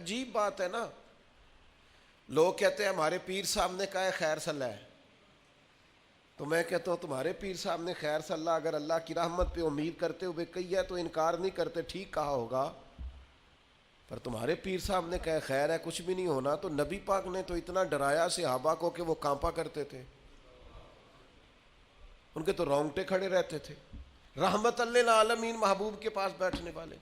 عجیب بات ہے نا، لوگ کہتے ہیں ہمارے پیر صاحب نے کہا ہے خیر صلی ہے، تو میں کہتا ہوں تمہارے پیر صاحب نے خیر صلی اللہ اگر اللہ کی رحمت پہ امید کرتے ہوئے کہی ہے تو انکار نہیں کرتے، ٹھیک کہا ہوگا، پر تمہارے پیر صاحب نے کہا خیر ہے کچھ بھی نہیں ہونا، تو نبی پاک نے تو اتنا ڈرایا صحابہ کو کہ وہ کانپا کرتے تھے، ان کے تو رونگٹے کھڑے رہتے تھے، رحمت للعالمین محبوب کے پاس بیٹھنے والے۔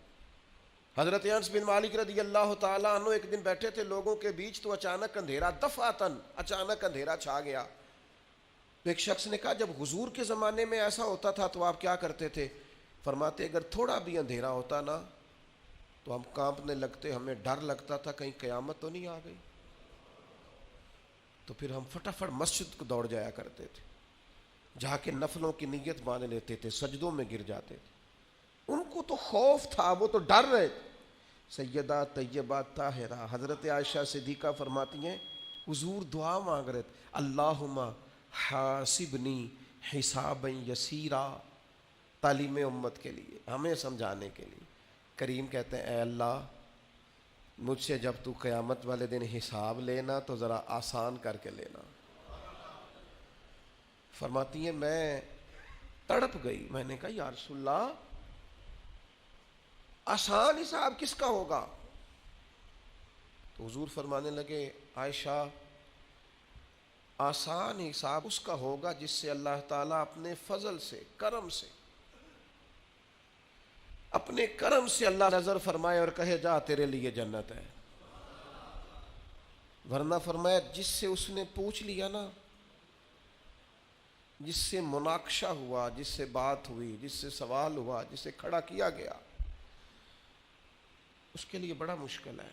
حضرت انس بن مالک رضی اللہ تعالیٰ عنہ ایک دن بیٹھے تھے لوگوں کے بیچ، تو اچانک اندھیرا، دفعتاً اچانک اندھیرا چھا گیا۔ تو ایک شخص نے کہا جب حضور کے زمانے میں ایسا ہوتا تھا تو آپ کیا کرتے تھے؟ فرماتے اگر تھوڑا بھی اندھیرا ہوتا نا تو ہم کانپنے لگتے، ہمیں ڈر لگتا تھا کہیں قیامت تو نہیں آ گئی، تو پھر ہم فٹافٹ مسجد کو دوڑ جایا کرتے تھے، جا کے نفلوں کی نیت باندھ لیتے تھے، سجدوں میں گر جاتے تھے۔ ان کو تو خوف تھا، وہ تو ڈر رہے تھے۔ سیدہ طیبہ طاہرہ حضرت عائشہ صدیقہ فرماتی ہیں حضور دعا مانگ رہے تھے، اللہم حاسبنی حسابا یسیرا، تعلیم امت کے لیے، ہمیں سمجھانے کے لیے۔ کریم کہتے ہیں اے اللہ مجھ سے جب تو قیامت والے دن حساب لینا تو ذرا آسان کر کے لینا۔ فرماتی ہیں میں تڑپ گئی، میں نے کہا یا رسول اللہ آسان حساب کس کا ہوگا؟ تو حضور فرمانے لگے عائشہ آسان حساب اس کا ہوگا جس سے اللہ تعالیٰ اپنے فضل سے، کرم سے، اپنے کرم سے اللہ نظر فرمائے اور کہے جا تیرے لیے جنت ہے۔ ورنہ فرمایا جس سے اس نے پوچھ لیا نا، جس سے مناقشہ ہوا، جس سے بات ہوئی، جس سے سوال ہوا، جس سے کھڑا کیا گیا، اس کے لیے بڑا مشکل ہے۔